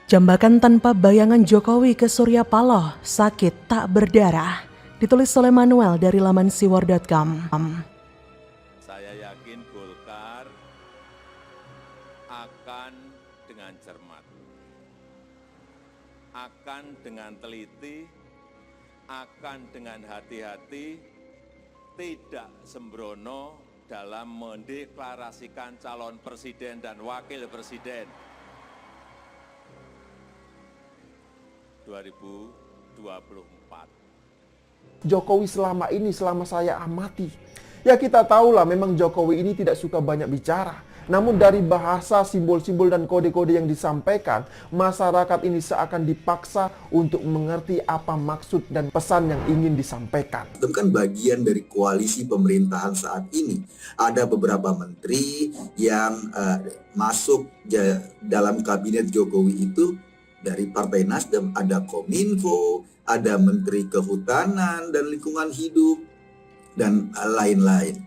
Jambakan tanpa bayangan Jokowi ke Surya Paloh, sakit tak berdarah. Ditulis oleh Manuel dari laman siwar.com. Saya yakin Golkar akan dengan cermat, akan dengan teliti, akan dengan hati-hati, tidak sembrono dalam mendeklarasikan calon presiden dan wakil presiden 2024. Jokowi selama saya amati, ya kita tahulah memang Jokowi ini tidak suka banyak bicara. Namun dari bahasa, simbol-simbol dan kode-kode yang disampaikan, masyarakat ini seakan dipaksa untuk mengerti apa maksud dan pesan yang ingin disampaikan. Itu kan bagian dari koalisi pemerintahan saat ini. Ada beberapa menteri yang masuk dalam kabinet Jokowi itu dari Partai Nasdem, ada Kominfo, ada Menteri Kehutanan dan Lingkungan Hidup, dan lain-lain.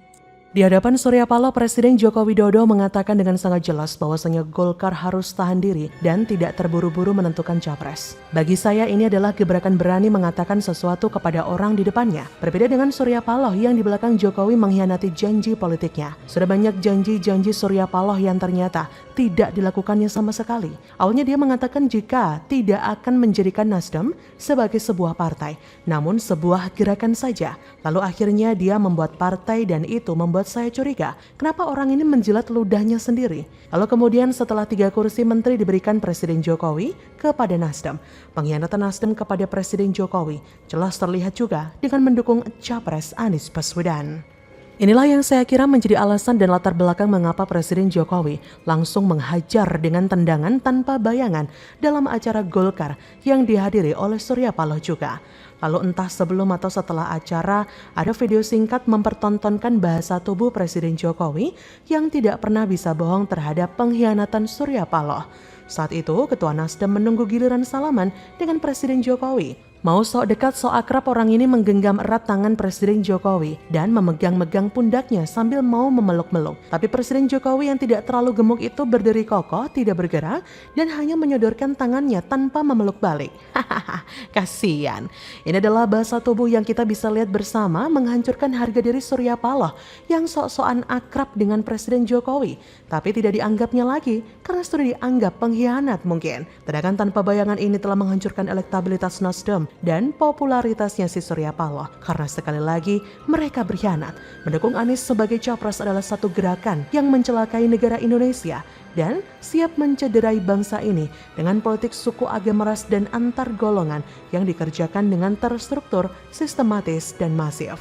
Di hadapan Surya Paloh, Presiden Joko Widodo mengatakan dengan sangat jelas bahwasanya Golkar harus tahan diri dan tidak terburu-buru menentukan capres. Bagi saya ini adalah gebrakan berani mengatakan sesuatu kepada orang di depannya. Berbeda dengan Surya Paloh yang di belakang Jokowi mengkhianati janji politiknya. Sudah banyak janji-janji Surya Paloh yang ternyata tidak dilakukannya sama sekali. Awalnya dia mengatakan jika tidak akan menjadikan Nasdem sebagai sebuah partai, namun sebuah gerakan saja. Lalu akhirnya dia membuat partai dan itu membuat saya curiga, kenapa orang ini menjilat ludahnya sendiri. Lalu kemudian setelah 3 kursi menteri diberikan Presiden Jokowi kepada Nasdem, pengkhianatan Nasdem kepada Presiden Jokowi jelas terlihat juga dengan mendukung Capres Anies Baswedan. Inilah yang saya kira menjadi alasan dan latar belakang mengapa Presiden Jokowi langsung menghajar dengan tendangan tanpa bayangan dalam acara Golkar yang dihadiri oleh Surya Paloh juga. Lalu entah sebelum atau setelah acara, ada video singkat mempertontonkan bahasa tubuh Presiden Jokowi yang tidak pernah bisa bohong terhadap pengkhianatan Surya Paloh. Saat itu, Ketua Nasdem menunggu giliran salaman dengan Presiden Jokowi. Mau sok dekat, sok akrab, orang ini menggenggam erat tangan Presiden Jokowi dan memegang-megang pundaknya sambil mau memeluk-meluk. Tapi Presiden Jokowi yang tidak terlalu gemuk itu berdiri kokoh, tidak bergerak, dan hanya menyodorkan tangannya tanpa memeluk balik. Hahaha, kasihan. Ini adalah bahasa tubuh yang kita bisa lihat bersama menghancurkan harga diri Surya Paloh yang sok-sokan akrab dengan Presiden Jokowi. Tapi tidak dianggapnya lagi karena sudah dianggap pengkhianat mungkin. Tindakan tanpa bayangan ini telah menghancurkan elektabilitas Nasdem dan popularitasnya si Surya Paloh. Karena sekali lagi mereka berkhianat. Mendukung Anies sebagai capres adalah satu gerakan yang mencelakai negara Indonesia dan siap mencederai bangsa ini dengan politik suku agama ras dan antar golongan yang dikerjakan dengan terstruktur, sistematis, dan masif.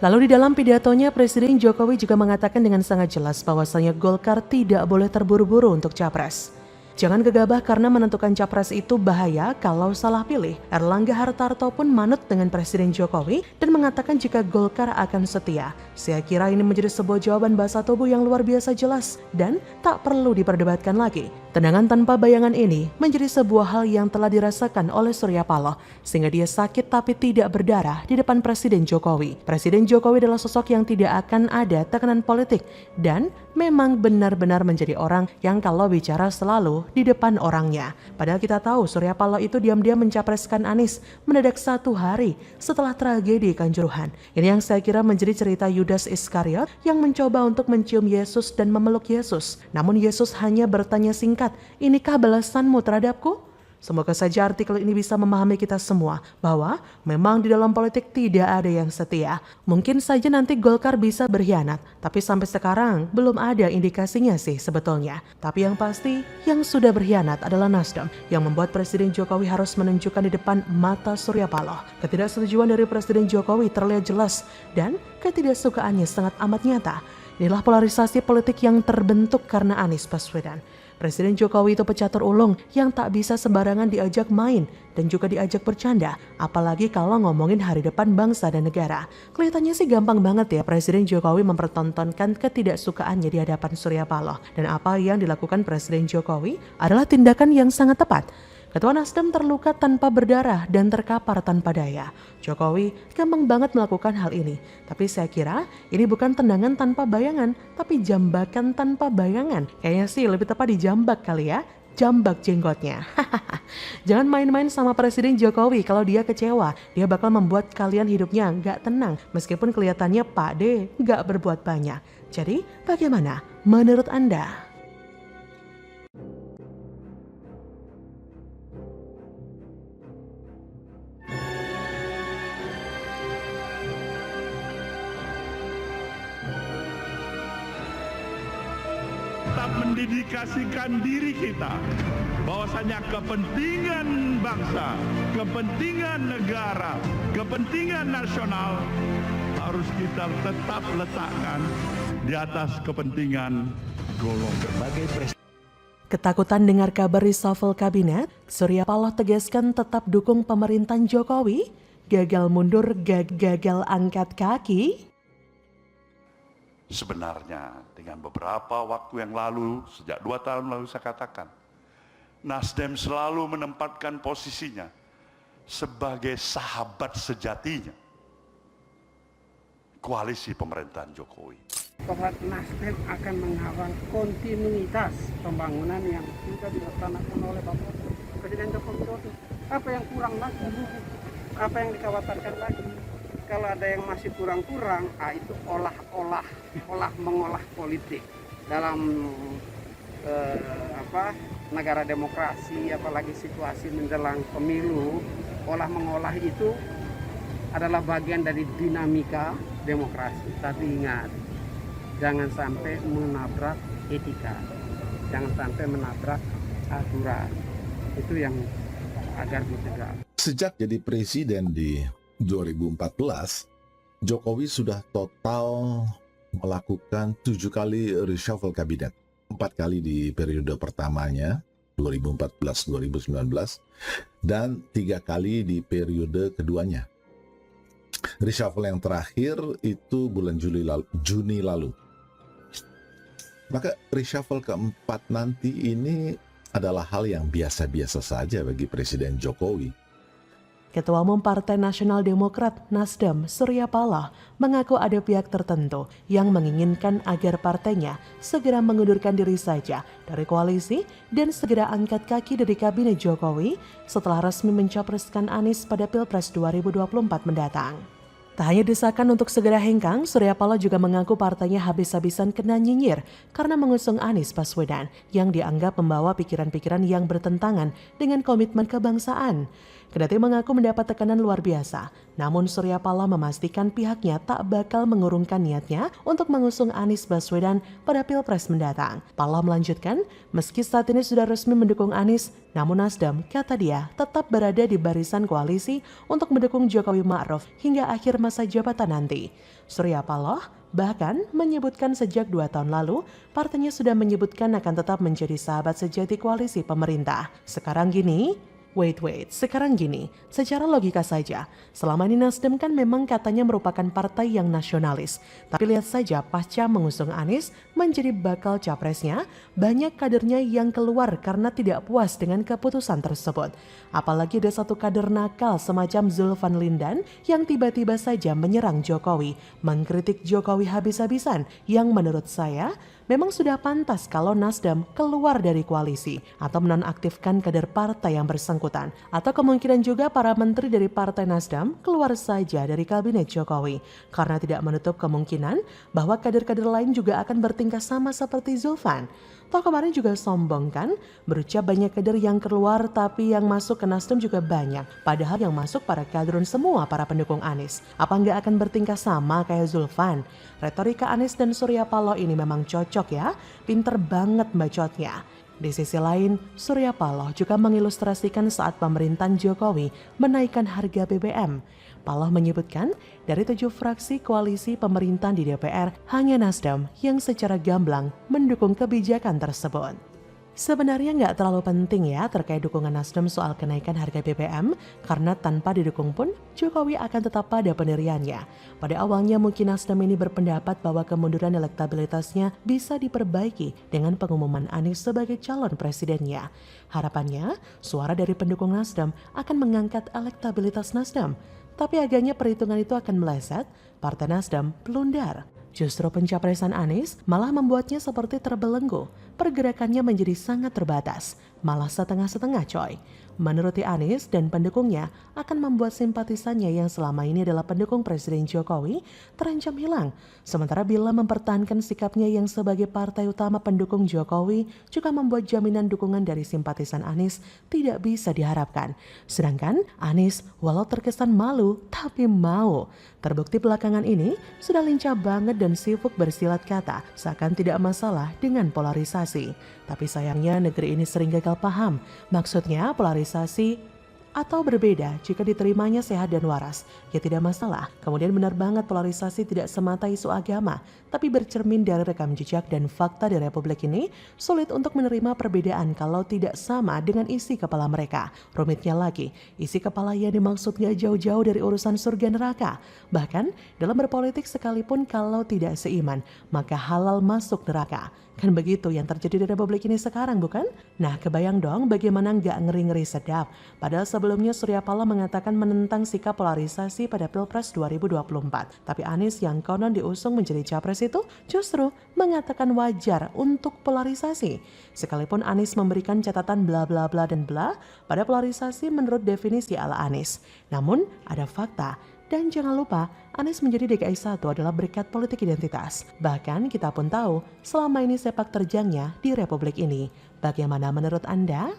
Lalu di dalam pidatonya Presiden Jokowi juga mengatakan dengan sangat jelas bahwasanya Golkar tidak boleh terburu-buru untuk capres. Jangan gegabah karena menentukan capres itu bahaya kalau salah pilih. Erlangga Hartarto pun manut dengan Presiden Jokowi dan mengatakan jika Golkar akan setia. Saya kira ini menjadi sebuah jawaban bahasa tubuh yang luar biasa jelas dan tak perlu diperdebatkan lagi. Tendangan tanpa bayangan ini menjadi sebuah hal yang telah dirasakan oleh Surya Paloh sehingga dia sakit tapi tidak berdarah di depan Presiden Jokowi. Presiden Jokowi adalah sosok yang tidak akan ada tekanan politik dan memang benar-benar menjadi orang yang kalau bicara selalu di depan orangnya. Padahal kita tahu Surya Paloh itu diam-diam mencapreskan Anies mendadak 1 hari setelah tragedi Kanjuruhan. Ini yang saya kira menjadi cerita Yudas Iskariot yang mencoba untuk mencium Yesus dan memeluk Yesus. Namun Yesus hanya bertanya singkat, "Inikah balasanmu terhadapku?" Semoga saja artikel ini bisa memahami kita semua bahwa memang di dalam politik tidak ada yang setia. Mungkin saja nanti Golkar bisa berkhianat, tapi sampai sekarang belum ada indikasinya sih sebetulnya. Tapi yang pasti yang sudah berkhianat adalah Nasdem yang membuat Presiden Jokowi harus menunjukkan di depan mata Surya Paloh. Ketidaksetujuan dari Presiden Jokowi terlihat jelas dan ketidaksukaannya sangat amat nyata. Inilah polarisasi politik yang terbentuk karena Anies Baswedan. Presiden Jokowi itu pecatur ulung yang tak bisa sembarangan diajak main dan juga diajak bercanda, apalagi kalau ngomongin hari depan bangsa dan negara. Kelihatannya sih gampang banget ya Presiden Jokowi mempertontonkan ketidaksukaannya di hadapan Surya Paloh. Dan apa yang dilakukan Presiden Jokowi adalah tindakan yang sangat tepat. Ketua Nasdem terluka tanpa berdarah dan terkapar tanpa daya. Jokowi gampang banget melakukan hal ini. Tapi saya kira ini bukan tendangan tanpa bayangan, tapi jambakan tanpa bayangan. Kayaknya sih lebih tepat dijambak kali ya. jambak jenggotnya. Jangan main-main sama Presiden Jokowi. Kalau dia kecewa, dia bakal membuat kalian hidupnya nggak tenang. Meskipun kelihatannya Pak D nggak berbuat banyak. Jadi bagaimana menurut Anda? Tetap mendedikasikan diri kita bahwasanya kepentingan bangsa, kepentingan negara, kepentingan nasional harus kita tetap letakkan di atas kepentingan golongan. Ketakutan dengar kabar reshuffle kabinet, Surya Paloh tegaskan tetap dukung pemerintahan Jokowi, gagal mundur, gagal angkat kaki. Sebenarnya dengan beberapa waktu yang lalu, sejak 2 tahun lalu saya katakan, Nasdem selalu menempatkan posisinya sebagai sahabat sejatinya koalisi pemerintahan Jokowi. Bahwa Nasdem akan mengawal kontinuitas pembangunan yang sudah dilaksanakan oleh Bapak Presiden Joko Widodo. Apa yang kurang lagi? Apa yang dikhawatirkan lagi? Kalau ada yang masih kurang-kurang, itu mengolah politik dalam negara demokrasi, apalagi situasi menjelang pemilu. Mengolah itu adalah bagian dari dinamika demokrasi. Tapi ingat, jangan sampai menabrak etika, jangan sampai menabrak aturan. Itu yang agar dicegah. Sejak jadi presiden di 2014, Jokowi sudah total melakukan 7 kali reshuffle kabinet. 4 kali di periode pertamanya, 2014-2019, dan 3 kali di periode keduanya. Reshuffle yang terakhir itu bulan Juni lalu. Maka reshuffle keempat nanti ini adalah hal yang biasa-biasa saja bagi Presiden Jokowi. Ketua Umum Partai Nasional Demokrat Nasdem Surya Paloh mengaku ada pihak tertentu yang menginginkan agar partainya segera mengundurkan diri saja dari koalisi dan segera angkat kaki dari kabinet Jokowi setelah resmi mencapreskan Anies pada Pilpres 2024 mendatang. Tak hanya desakan untuk segera hengkang, Surya Paloh juga mengaku partainya habis-habisan kena nyinyir karena mengusung Anies Baswedan yang dianggap membawa pikiran-pikiran yang bertentangan dengan komitmen kebangsaan. Kendati mengaku mendapat tekanan luar biasa, namun Surya Paloh memastikan pihaknya tak bakal mengurungkan niatnya untuk mengusung Anies Baswedan pada Pilpres mendatang. Paloh melanjutkan, meski saat ini sudah resmi mendukung Anies, namun Nasdem, kata dia, tetap berada di barisan koalisi untuk mendukung Jokowi Ma'ruf hingga akhir masa jabatan nanti. Surya Paloh bahkan menyebutkan sejak 2 tahun lalu, partainya sudah menyebutkan akan tetap menjadi sahabat sejati koalisi pemerintah. Sekarang sekarang gini, secara logika saja, selama ini Nasdem kan memang katanya merupakan partai yang nasionalis. Tapi lihat saja pasca mengusung Anies menjadi bakal capresnya, banyak kadernya yang keluar karena tidak puas dengan keputusan tersebut. Apalagi ada satu kader nakal semacam Zulfan Lindan yang tiba-tiba saja menyerang Jokowi, mengkritik Jokowi habis-habisan yang menurut saya memang sudah pantas kalau Nasdem keluar dari koalisi atau menonaktifkan kader partai yang bersangkutan. Atau kemungkinan juga para menteri dari partai Nasdem keluar saja dari kabinet Jokowi. Karena tidak menutup kemungkinan bahwa kader-kader lain juga akan bertingkah sama seperti Zulfan. Toh kemarin juga sombong kan, berucap banyak kader yang keluar tapi yang masuk ke Nasdem juga banyak. Padahal yang masuk para kadrun semua para pendukung Anies. Apa nggak akan bertingkah sama kayak Zulfan? Retorika Anies dan Surya Paloh ini memang cocok ya, pinter banget bacotnya. Di sisi lain, Surya Paloh juga mengilustrasikan saat pemerintahan Jokowi menaikkan harga BBM. Paloh menyebutkan dari 7 fraksi koalisi pemerintahan di DPR, hanya Nasdem yang secara gamblang mendukung kebijakan tersebut. Sebenarnya nggak terlalu penting ya terkait dukungan Nasdem soal kenaikan harga BBM, karena tanpa didukung pun Jokowi akan tetap pada pendiriannya. Pada awalnya mungkin Nasdem ini berpendapat bahwa kemunduran elektabilitasnya bisa diperbaiki dengan pengumuman Anies sebagai calon presidennya. Harapannya, suara dari pendukung Nasdem akan mengangkat elektabilitas Nasdem. Tapi agaknya perhitungan itu akan meleset, Partai Nasdem blunder. Justru pencapresan Anies malah membuatnya seperti terbelenggu. Pergerakannya menjadi sangat terbatas, malah setengah-setengah coy. Menuruti Anies dan pendukungnya akan membuat simpatisannya yang selama ini adalah pendukung Presiden Jokowi terancam hilang. Sementara bila mempertahankan sikapnya yang sebagai partai utama pendukung Jokowi juga membuat jaminan dukungan dari simpatisan Anies tidak bisa diharapkan. Sedangkan Anies walau terkesan malu tapi mau. Terbukti belakangan ini sudah lincah banget dan sibuk bersilat kata seakan tidak masalah dengan polarisasi. Tapi sayangnya negeri ini sering gagal paham. Maksudnya polarisasi atau berbeda jika diterimanya sehat dan waras, ya tidak masalah. Kemudian benar banget polarisasi tidak semata isu agama, tapi bercermin dari rekam jejak dan fakta di Republik ini sulit untuk menerima perbedaan kalau tidak sama dengan isi kepala mereka. Rumitnya lagi, isi kepala yang dimaksud gak jauh-jauh dari urusan surga neraka. Bahkan dalam berpolitik sekalipun kalau tidak seiman, maka halal masuk neraka. Kan begitu yang terjadi di Republik ini sekarang, bukan? Nah, kebayang dong bagaimana nggak ngeri-ngeri sedap. Padahal sebelumnya Surya Paloh mengatakan menentang sikap polarisasi pada Pilpres 2024. Tapi Anies yang konon diusung menjadi capres itu justru mengatakan wajar untuk polarisasi. Sekalipun Anies memberikan catatan bla bla bla dan bla pada polarisasi menurut definisi ala Anies. Namun ada fakta. Dan jangan lupa, Anies menjadi DKI 1 adalah berkat politik identitas. Bahkan kita pun tahu selama ini sepak terjangnya di Republik ini. Bagaimana menurut Anda?